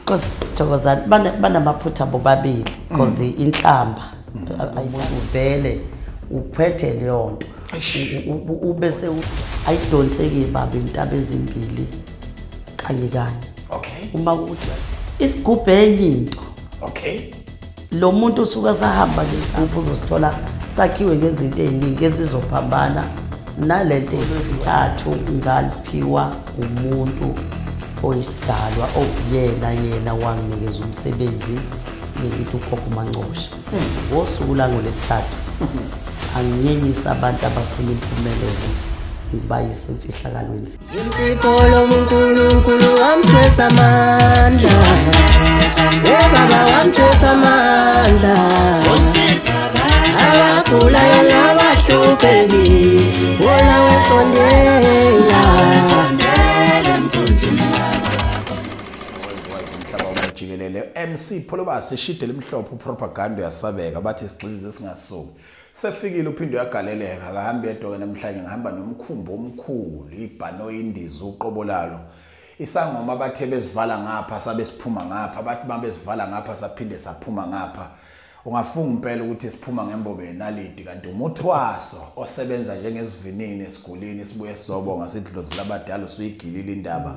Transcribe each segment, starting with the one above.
Because Thokozani banamaphutha bobabili because inhlamba ayivele uphethe leyo nto ubese ayidonseke baba intaba ezimbili kanye okay uma ukuthi isigubhe enye into okay lo muntu usuka sahamba ngesigubhu uzosithola sakhiwe ngezinto eziningi ezizophambana nalento ezithathu ngaliphiwa umuntu oyisidalwa yena wanginikeza umsebenzi ngithi ukhokha uMancosha ngosuku langolesithathu anginyenyisa abantu abafuna impumelelo ngibayise emfihlakalweni Insipolo uNkulunkulu wamthwesa amandla Baba wamthwesa amandla Abagulayo nabahlupheki wona wesondela jikelele MC Pholobasi ishidele emhlophe upropaganda yasabeka bathi isigxivize singasuki sefikile uphinde uyagaleleka akahambe yedwa namhlanje ngihamba nomkhumbo omkhulu ibhano indiza uqobo lalo isangoma bathe bezivala ngapha sabe siphuma ngapha bathi babesivala ngapha saphinde saphuma ngapha ungafunga impela ukuthi siphuma ngembobo yenalidi kanti umuthwaso osebenza njengesivinini esigulini sibuye sizobonga sidlozi labadala usuyigilile indaba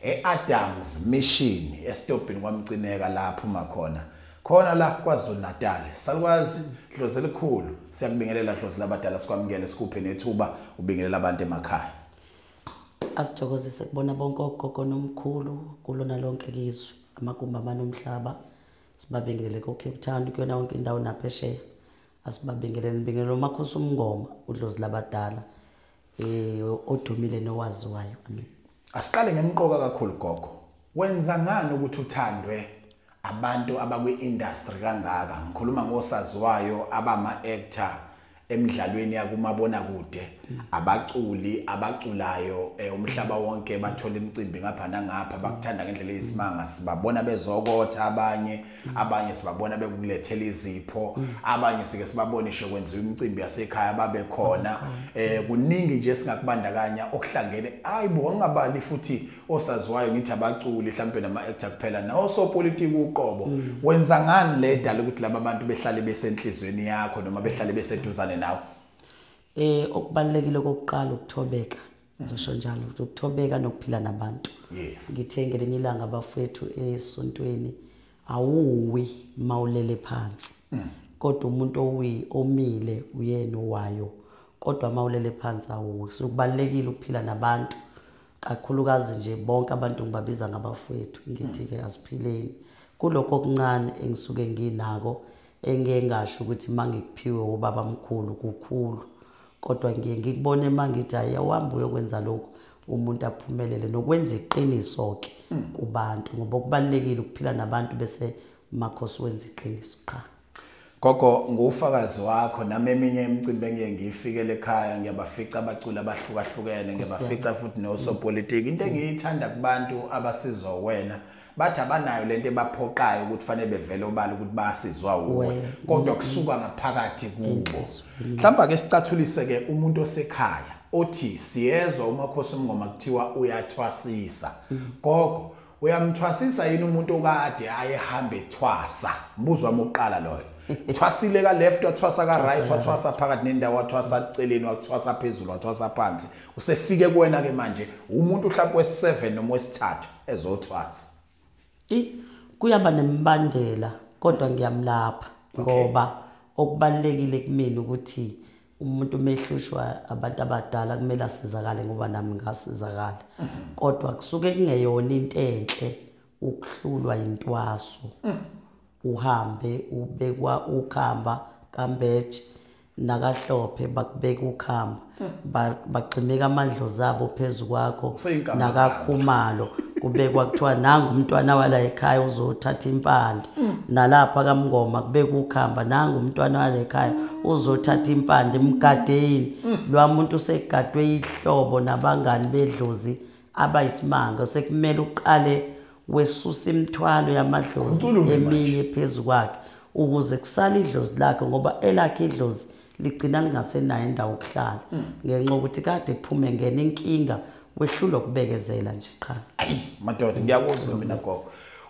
eAdams Mission estopini kwamcineka lapho makhona khona la kwaZulu Natal salukwazi Dlozi elikhulu siyakubingelela Dlozi labadala sikwamukele sikuphe nethuba ubingelela abantu emakhaya asithokozise kubona bonke ogogo nomkhulu kulona lonke izwe amakumba manomhlaba sibabingelele ko Cape Town kuyona yonke indawo naphesheya asibabingelele ngibingelela uMakhosi uMngoma uDlozi labadala odumile nowaziwayo amen asiqale ngemqoka kakhulu gogo wenza ngani ukuthi uthandwe abantu abakwi-industry kangaka ngikhuluma ngosaziwayo abama-actor emidlalweni yakumabona kude abaculi abaculayo umhlaba wonke bathola imicimbi ngapha nangapha bakuthanda ngendlela eyisimanga sibabona bezokotha abanye sibabona bekulethela izipho abanye sike sibabona isho kwenziwa imicimbi yasekhaya babe khona kuningi nje singakubandakanya okuhlangene hayibo ngingabali futhi osaziwayo ngithi abaculi mhlawumbe nama-actor kuphela nawosopolitiki uqobo wenza ngani le dala ukuthi laba bantu behlale besenhlizweni yakho noma behlale beseduzane nawe okubalekile kokuqala ukuthobeka ngizosho njalo ukuthobeka nokuphila nabantu yes ngithe ngelinye ilanga abafethu esontweni awuwi mawulele phansi kodwa umuntu omile uyena owayo kodwa mawulele phansi awuwi sokubalekile ukuphila nabantu kakhulukazi nje bonke abantu ngibabiza ngabafethu ngithi ke asiphileni kuloko okuncane engisuke nginako engengasho ukuthi mangikuphiwe ubaba mkhulu kukhulu kodwa ngiye ngikubone mangithi ayawamba uyokwenza lokho umuntu aphumelele nokwenza iqiniso ke kubantu ngoba kubalekile ukuphila nabantu bese Makhosi wenza iqiniso qha gogo ngufakazi wakho nami eminye imicimbi engiye ngiyifikele ekhaya ngiyabafica abaculi abahlukahlukene ngiyabafica futhi nosopolitiki into engiyithanda kubantu abasizwa wena bathi abanayo lento ebaphoqayo ukuthi fanele bevele obala ukuthi basizwa uwe kodwa kusuka ngaphakathi kubo mhlamba ke sicathulise ke umuntu osekhaya othi siyezwa uMakhosi uMngoma kuthiwa uyathwasisa gogo uyamthwasisa yini umuntu okade ayehambe ethwasa mbuzo wami oqala loyo uthwasile ka left wathwasa ka right wathwasa phakathi nendawo wathwasa eceleni wathwasa phezulu wathwasa phansi usefike kuwena ke manje umuntu mhlawumbe wesi7 noma wesi3 ezothwasa kuyaba nembandela kodwa ngiyamlapha ngoba okubalekile kumina ukuthi umuntu mehlushwa abantu abadala kumele asizakale ngoba nami ngasizakala kodwa kusuke kungeyona into enhle ukuhlulwa intwaso uhambe ubekwa ukhamba kambeje nakahlophe bakubeka ukhamba bagcimeka amadlozi abo phezukwakho nakakhumalo kubekwa kuthiwa nanga umntwana wala ekhaya uzothatha impande nalapha kaMngoma kubeka ukhamba nanga umntwana wala ekhaya uzothatha impande emgadeni lwamuntu usegadwe ihlobo nabangani bedlozi abayisimanga sekumele uqale wesusa imithwalo yamadlozi eminye phezukwakhe ukuze kusala idlozi lakhe ngoba elakhe idlozi ligcina lingasenayo indawo okuhlala ngenxa ukuthi kade kuphume ngene inkinga wehlulwa kubekezela nje qha ayi madoda ngiyakuzwa mina gogo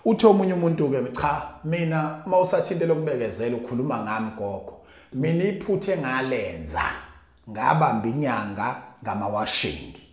uthi omunye umuntu ke cha mina mawusathinte lokubekezela ukhuluma ngami gogo mina iphuthe ngalenza ngabamba inyanga ngamawashingi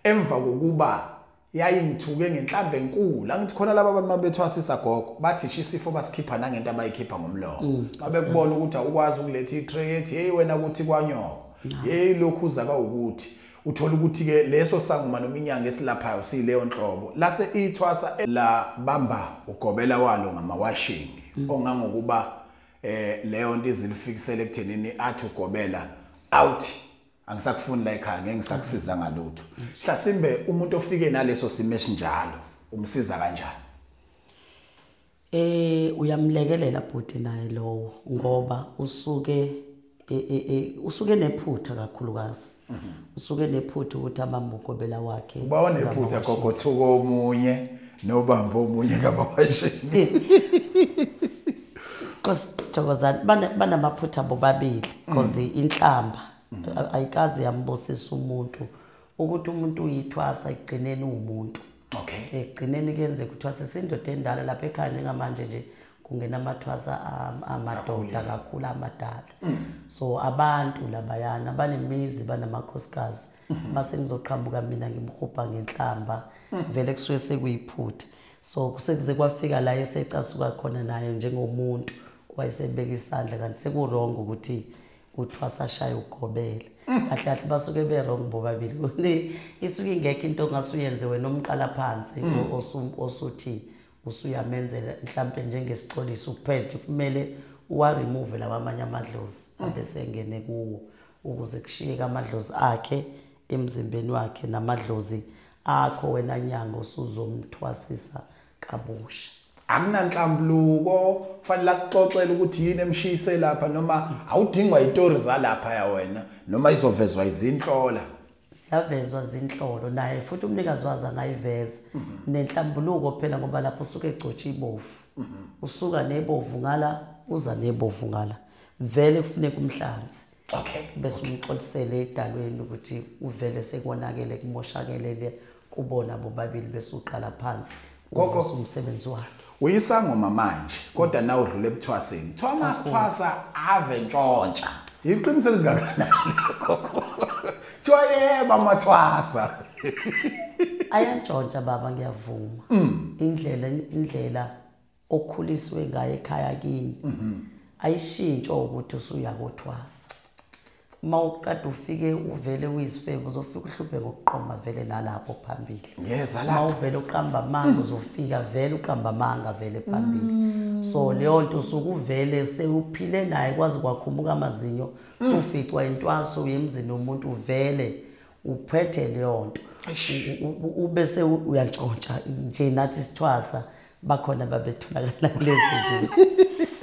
emva kokuba yayingithuke ngenhlambe enkulu angithi khona laba abantu mabethwasisa gogo bathi isifo basikhipha nangento abayikhipha ngomlomo babekubona ukuthi awukwazi ukuletha itray ethi hey wena ukuthi kwanyoko hey lokhu uzaka ukuthi uthola ukuthi ke leso sangoma noma inyanga esilaphayo sileyo nhlobo lase ithwasa la bamba ugobela walo ngamawashing ongangokuba leyo nto izilifikisele ekuthenini athi ugobela out angisakufuni la ekhaya ngeke ngisakusiza ngalutho hlasimbe umuntu ofike naleso simo esinjalo umsiza kanjani uyamlekelela bhuti naye lowo ngoba usuke nephutha kakhulukazi usuke nephutha ukuthi abambe ugobela wakhe uba onephutha gogothuka omunye nobamba omunye ngamawashini Thokozani banamaphutha bobabili because inhlamba ayikazi yambosisa umuntu ukuthi umuntu uyithwasa igcineni umuntu okay egcineni kuyenzeka ukuthwasa isindoda endala lapha ekhaya njengamanje nje kungena amathwasa amadoda kakhulu amadala so abantu labayana banemizi banamakhosikazi mase ngizoqhamuka mina ngimkhupha ngenhlamba vele kusuke sekuyiphutha so kusekuze kwafika la esecasuka khona naye njengomuntu wayesebeka isandla kanti sekurongo ukuthi uthwasa shaya ugobele kahle basuke berong bobabili isuke ingekho into ongasuyenze wena omqala phansi osuthi usuyamenzela mhlambe njengesixolisi uphethe kumele uwa remove lawa amanye amadlozi abese ngene kuwo ukuze kushiyeke amadlozi akhe emzimbeni wakhe namadlozi akho wena nyanga usuzomthwasisa kabusha amnanhlambuluko fanele akuxoxela ukuthi yini emshise lapha noma awudingwa itori zalapha ya wena noma izovezwa izinhlola siyavezwa zinhlolo naye futhi umnikazi waza ngayiveza nenhlambuluko phela ngoba lapho usuke egcotsha ibovu usuka nebovu ngala uza nebovu ngala vele kufuneka umhlanzi okay bese umxolisele edalweni ukuthi uvele sekonakele kumoshakelele kubona bobabili bese uqala phansi gogo umsebenzi wakhe uyisangoma manje kodwa na udlule ebuthwaseni Thomas Thwasa ave ntshontsha iqiniso lingakanani gogo Joyeba amathwasa ayantshontsha baba ngiyavuma indlela okhuliswe ngayo ekhaya kini ayishintsho ukuthi usuyakothwasa mawuqada ufike uvele uyisifebe uzofika uhluphe ngokuqoma vele nalapho phambili yeza lapho mawuvele uqamba amanga uzofika vele uqamba amanga vele phambili so leyo nto usukuvele sewuphile naye kwazi kwakhumuka amazinyo suficwa intwaso yemzini womuntu uvele uphethe leyo nto ubese uyantshontsha nje nathi sithwasa bakhona babetholakala lezi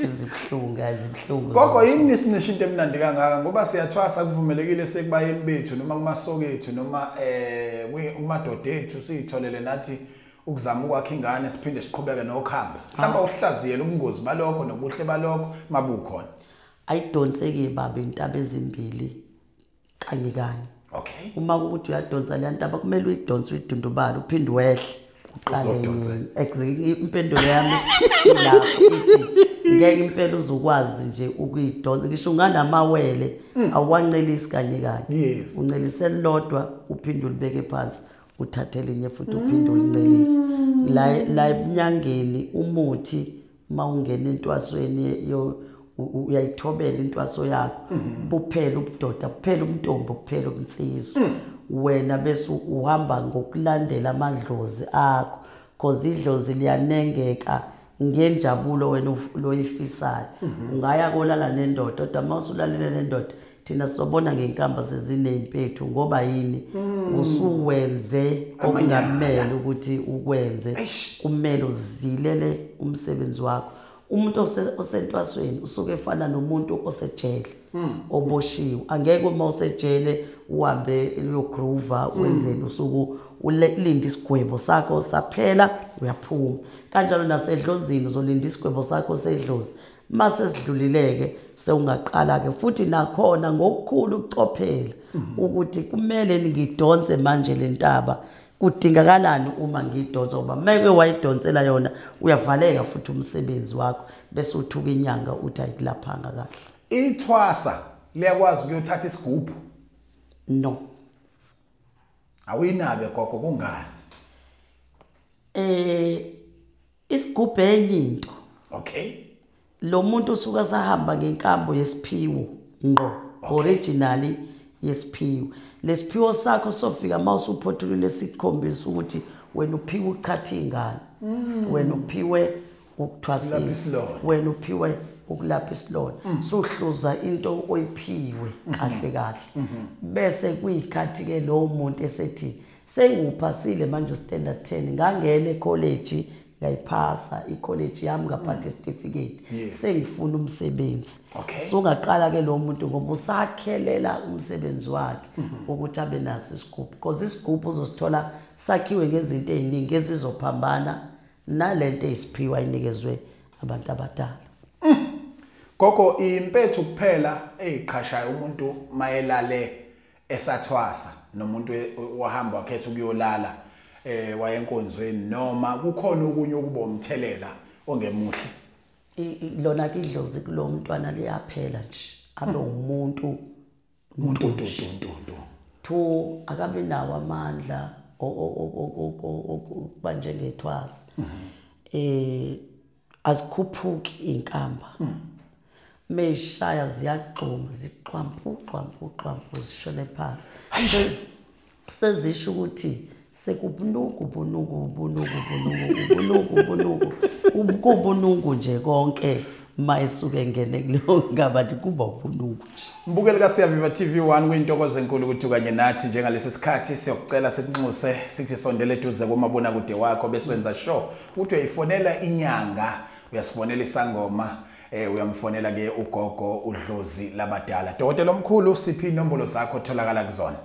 izibhlungu gogo yini nisicisha into emnandi kangaka ngoba siyathwasa kuvumelekile sekubayeni bethu noma kumasokethu noma kumadoda ethu sitholele nathi ukuzama ukwakha ingane siphinde siqhubeke nokuhamba mhlawumbe uhlaziyela ubungozi balokho nobuhle balokho mabukhona ayidonseke baba intaba ezimbili kanye okay uma ukuthi uyadonsa le ntaba kumele uyidonse uyidundubala uphinde wehle uqale impendulo yami lapho ithi ngeke impela uzokwazi nje ukuyidonsa ngisho unganamawele awuwancelisi kanye uncelise lodwa uphinde ulibeke phansi uthathe linye futhi uphinde ulincelise la ebunyangeni umuthi mawungena entwasweni uyayithobela intwaso yakho buphela ubudoda buphela ubuntombi buphela ubunsizwa wena bese uhamba ngokulandela amadlozi akho cause idlozi liyanengeka ngenjabulo wena loyifisayo ungaya kolala nendoda kodwa mawusulalele nendoda thina sobona ngenkamba sezinempethu ngoba yini usuwenze okungamele ukuthi ukwenze kumele uzilele umsebenzi wakho umuntu osentwasweni usuke efana nomuntu osejele oboshiwe angeke uma usejele uhambe uyogroova wenzeni usuku ulinda isigwebo sakho saphela uyaphuma kanjalo nasedlozini uzolinda isigwebo sakho sedlozi mase sidlulileke sewungaqala ke futhi nakhona ngokukhulu ukucophela ukuthi kumele ngidonse manje lentaba kudingakalani uma ngidonsa ngoba meke wayidonsela yona uyavaleka futhi umsebenzi wakho bese uthuka inyanga uthi ayikulaphanga kahle. Ithwasa liyakwazi ukuyothatha isigubhu? No. Awuyinabe gogo kungani? Isigubhu enye into. Okay. Lo muntu usuka sahamba ngenkambo yesiphiwo ngo originally yesiphiwo. Lesiphiwo sakho sofika mawusuphothulile sikhombisa ukuthi wena uphiwe uqhatha ingane, wena uphiwe ukuthwasisa, wena uphiwe ukulapha isilonda. Sohluza into oyiphiwe kahle kahle. Bese kuyikhathi ke lo muntu esethi sengiuphasile manje standard 10 ngangena ecollege ngayiphasa icollege yami ngaphatha certificate sengifuna umsebenzi. So ungaqala ke lo muntu ngoba usakhelela umsebenzi wakhe ukuthi abe naso isigubhu because isigubhu uzosithola sakhiwe ngezinto eziningi ezizophambana nalento eziphiwa inikezwe abantu abadala. Gogo impethu kuphela eziqhashayo umuntu mayelale esathwasa nomuntu wahamba wakhetha ukuyolala wayenkonzweni noma kukhona okunye ukuba umthelela ongemuhle. Lona ke idlozi kulo mntwana liyaphela nje abe umuntu to akabe nawo amandla okuba njengethwasa. Azikhuphuki inkamba. Meshaya ziyaqhuma ziqhwampu zishone phansi. Sezisho ukuthi sekubunuku nje konke mayisuke ngene kuleyo ngaba kuba ubunuku. Mbukeli kaSiyaviva TV1 kuyintokozo enkulu ukuthi kanye nathi njengalesi sikhathi siyokucela sikunxuse sithi sondele eduze komabona kude wakho bese wenza sure ukuthi uyifonela inyanga uyasifonela isangoma uyamfonela ke ugogo uDlozi labadala. Dokotela omkhulu siphi inombolo zakho tholakala kuzona?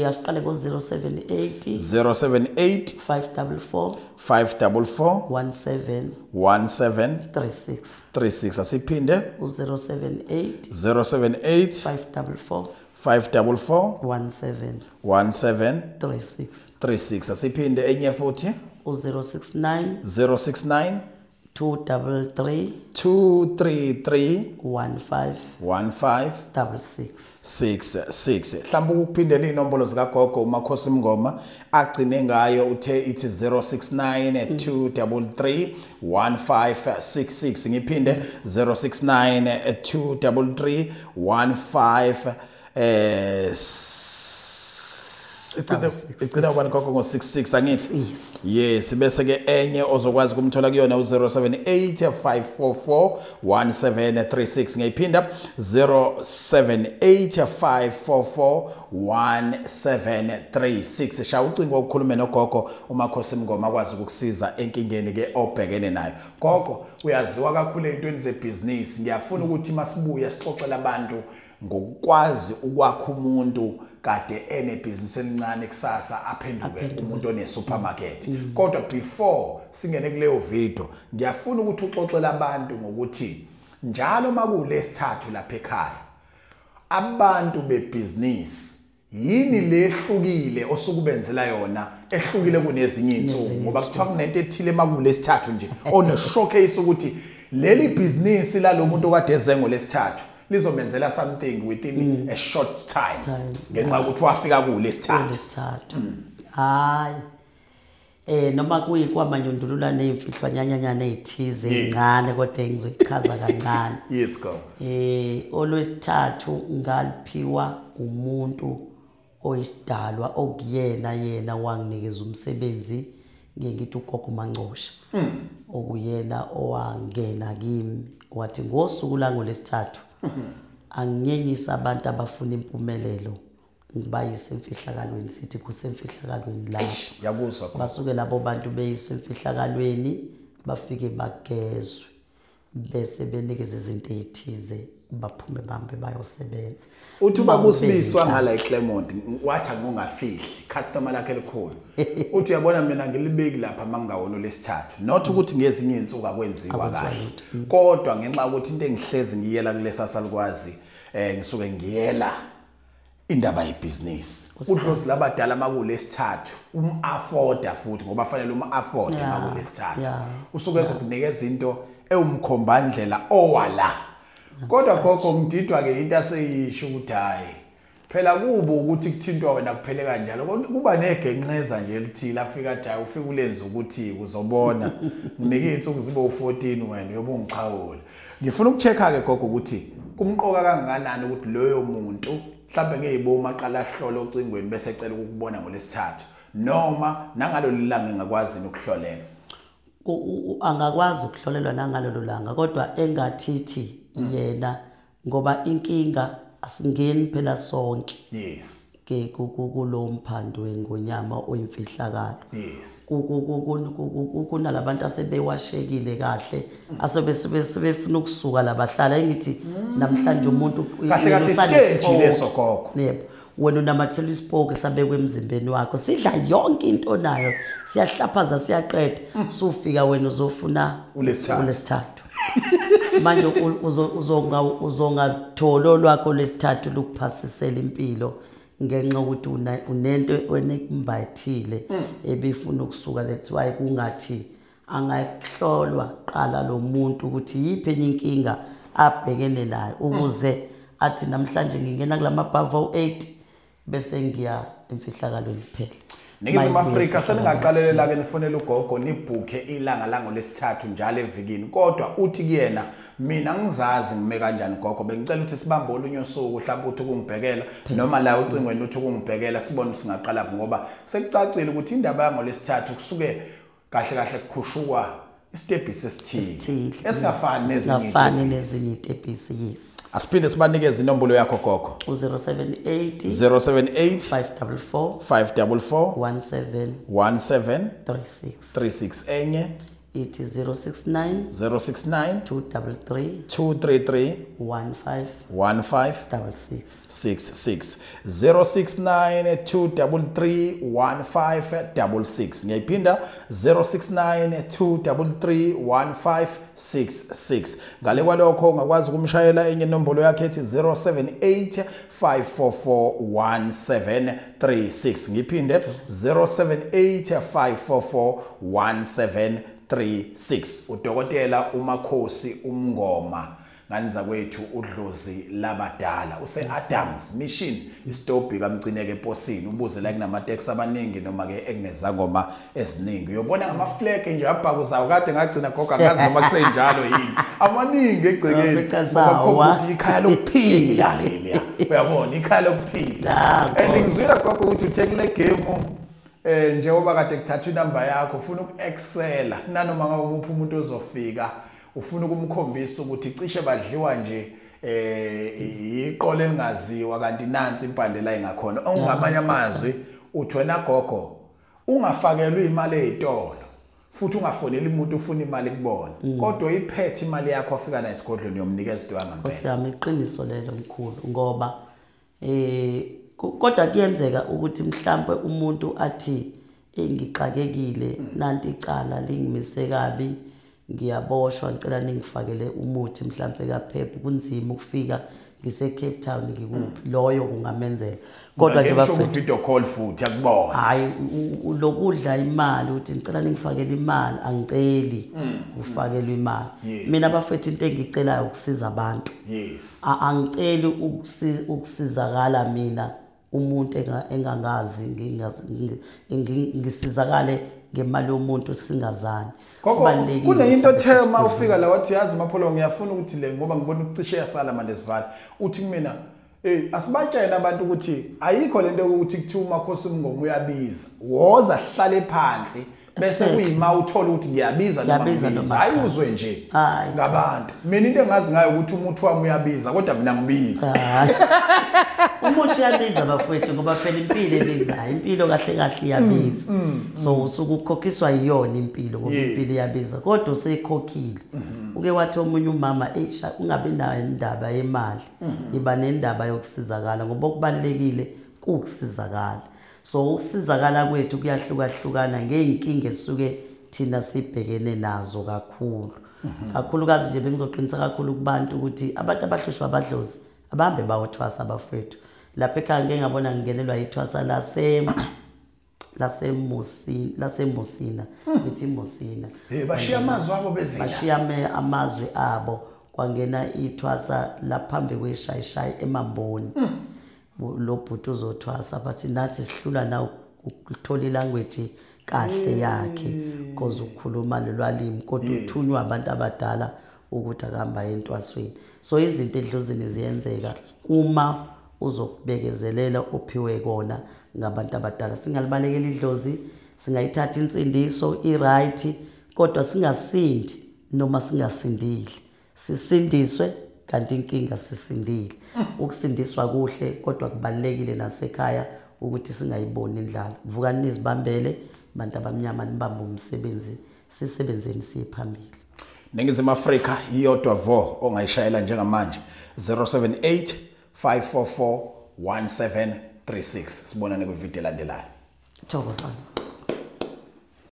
Asiqale ko 078 544 1736 asiphinde 078 544 1736 asiphinde enye futhi 069 233 1566. Mhlawumbe ukuphindela inombolo zika gogo uMakhosi Mngoma agcine ngayo uthe ithi 069 233 1566 ngiphinde 069 233 15 Icida ubani gogo ngo66 angithi? Yes bese ke enye ozokwazi ukumthola kuyona u078 544 1736 ngiyiphinda 078 544 1736 sha ucingo ukukhuluma nogogo uMakhosi Mngoma akwazi ukukusiza enkingeni ke obhekene nayo. Gogo uyaziwa kakhulu ezintweni zebusiness ngiyafuna ukuthi masibuya sixoxela abantu ngokwazi ukwakha umuntu kade enebhizinisi elincane kusasa aphenduke umuntu onesupermarket. Kodwa before singene kuleyo video ngiyafuna ukuthi uxoxele abantu ngokuthi njalo makulesithathu lapha ekhaya abantu bebusiness yini lehlukile osukubenzela yona ehlukile kunezinye insuku ngoba kuthiwa kunento ethile makulesithathu nje one showcase ukuthi leli business la lo muntu okade ezengo lesithathu lizomenzela something within a short time ngenxa ukuthi wafika kulesithathu. Hayi noma kuyikwamanyundulula nezimfihlo nyanyanyana ezithize ezincane kodwa engizoyichaza kancane. Yes go. Olwesithathu ngaliphiwa umuntu oyisidalwa okuyena wanginikeza umsebenzi ngithi ugogo Mangcosha. Okuyena owangena kimi wathi ngosuku lango lesithathu anginyenyisa abantu abafuna impumelelo ngibayise emfihlakalweni sithi kusemfihlakalweni la yakuzwa basuke labo bantu beyise emfihlakalweni bafike bagezwe bese benikeze izinto ezithize baphume bambe bayosebenza. Uthi babusibiswa ngala eClermont wathi angungafihli customer lakhe elikhulu. Uthi uyabona mina ngilibeki lapha mangawona lesithathu not ukuthi ngezinye insuku akwenziwa kahle kodwa ngenxa ukuthi into engihlezi ngiyela kulesa salukwazi ngisuke ngiyela indaba yebusiness udlozi labadala makulesithathu afford futhi ngoba fanele afford makulesithathu usuke ezokunikeza into ewumkhombandlela owala kodwa gogo ngididwa ke into aseyisho ukuthi hayi phela kubo ukuthi kuthintwa wena kuphele kanjalo kuba negenqeza nje elithile afika athi ufika ulenze ukuthi uzobona nginike insuku zibe u14 wena yobungichawula ngifuna ukuchecka ke gogo ukuthi kumqoka kangakanani ukuthi loyo muntu mhlawumbe ngeyiboma aqala ahlole ocingweni bese ecela ukubona ngolesithathu noma nangalo lilanga engakwazi ukuhlolela angakwazi ukuhlolelwa nangalo langa kodwa engathithi yena ngoba inkinga asingeni phela sonke yes ke kulo mphando wengonyama oyimfihlakalo yes kunalabantu asebewashekile kahle asebefuna ukusuka labahlala engithi namhlanje umuntu kahle stage leso gogo yebo wena unamathela ispoke sabekwe emzimbeni wakho sidla yonke into nayo siyahlaphaza siyaqeda sufika wena uzofuna ulesithathu manje uzongathola lwakho lesithathu lokuphasisela impilo ngenxa ukuthi unento enekumbathile ebefuna ukusuka that's why kungathi angahlolwa qala lo muntu ukuthi yiphi enye inkinga abhekene nayo ukuze athi namhlanje ngingena kulamabhava u8 bese ngiya emfihlakalweni phela Ningizimu Afrika seningaqalelela ke nifonela ugogo nibhuke ilanga lango lesithathu njalo evikini kodwa uthi kuyena mina ngizazi ngime kanjani gogo bengicela ukuthi sibambe olunye usuku mhlawumbe uthi ukungibhekela noma la ucingweni uthi ukungibhekela sibone singaqala ngoba sekucacile ukuthi indaba yango lesithathu kusuke kahle kukhushuka istepisi esithile esingafani nezinye istepisi yes asiphinde sibanikeze inombolo yakho gogo u078 544 1736 enye ithi 069 233 1566 069 233 1566 ngiyayiphinda 069 233 1566 ngale kwalokho ungakwazi ukumshayela enye inombolo yakhe ethi 078 544 1736 ngiphinde 078 544 1736 udokotela uMakhosi Umngoma nganiza kwethu udlozi labadala use Adams Mission istophi kamgcineke eposini ubuze la kunamateksi abaningi noma ke ekunezangoma eziningi uyobona ngama flag nje abhakuzayo kade ngagcina gogo ngazi noma kusenjalo yini amaningi egcekeni ngoba ukuthi ikhaya lokuphila leliya uyabona ikhaya lokuphila ngizwela gogo ukuthi uthekile game njengoba kade kuthatha inamba yakho ufuna ukuexcela nanoma ngawuphi umuntu ozofika ufuna ukumkhombisa ukuthi cishe badliwa nje iqole elingaziwa kanti nansi impande la engakhona ongamanye amazwi uthi wena gogo ungafakelwa imali ezitolo futhi ungafonela umuntu ufuna imali kubona kodwa iphethe imali yakho afika na esigodlweni yomnikeza idwa ngempela osiyami iqiniso lelo mkhulu ngoba kodwa kuyenzeka ukuthi mhlambe umuntu athi ngixakekile nanti icala lingimise kabi ngiyaboshwa ngicela ningifakele umuthi mhlambe kaphepha kunzima ukufika ngise Cape Town ngikuphi loyo kungamenzela kodwa nje bafuna video call futhi yakubona hayi lokudla imali uthi ngicela ningifakele imali angiceli ufakelwe imali mina bafethu into engicelayo ukusiza abantu yes angiceli ukusizakala mina umuntu engangazi ngisizakale ngemali yomuntu singazani kunento thema ufika la wathi yazi mapholo ngiyafuna ukuthi le ngoba ngibona ukucishe yasala manje sivala uthi kumina asibatshela abantu ukuthi ayikho lento ukuthi kuthiwa uMakhosi Umngoma uyabiza woza hlale phansi bese kuyima uthola ukuthi ngiyabiza noma ngibiza ayuzwe nje ngabantu mina into engazi ngayo ukuthi umuntu wami uyabiza kodwa mina ngibiza umuntu uyabiza bafowethu ngoba phela impilo ebizayo impilo kahle iyabiza so usuku ukhokhiswa iyona impilo ngoba impilo iyabiza kodwa usekhokhile uke wathi omunye umama ungabe nayo indaba yemali iba nendaba yokusizakala ngoba okubalekile ukusizakala so ukusizakala kwethu kuyahlukahlukana ngeenkinga esuke thina sibhekene nazo kakhulukazi nje bengizoqinisa kakhulu kubantu ukuthi abantu abahlushwa abadlozi abahambe bawothwasa abafethu lapha ekhaya ngeke ngabona ngingenelwa ithwasa laseMosina ngithi Mosina bashiya amazwi abo bezila bashiya amazwi abo kwangena ithwasa laphambi kweshayishayi eMamboni lo bhuti uzothwasa bathi nathi sihlula na ukuthola ilanguage kahle yakhe because ukukhuluma lolwalimi kodwa uthunywa abantu abadala ukuthi akahamba entwasweni so izinto edlozini ziyenzeka uma uzokubekezelela ophiwe kona ngabantu abadala singalibalekela idlozi singayithatha insindiso iright kodwa singasindi noma singasindile sisindiswe kanti inkinga sisindile ukusindiswa kuhle kodwa kubalekile nasekhaya ukuthi singayiboni indlala vukani nizibambele abantu abamnyama nibamba umsebenzi sisebenzeni siphambili Ningizimu Afrika iyodwa vo ongayishayela njengamanje 078 544 1736 sibonane kwivideo elandelayo Thokozani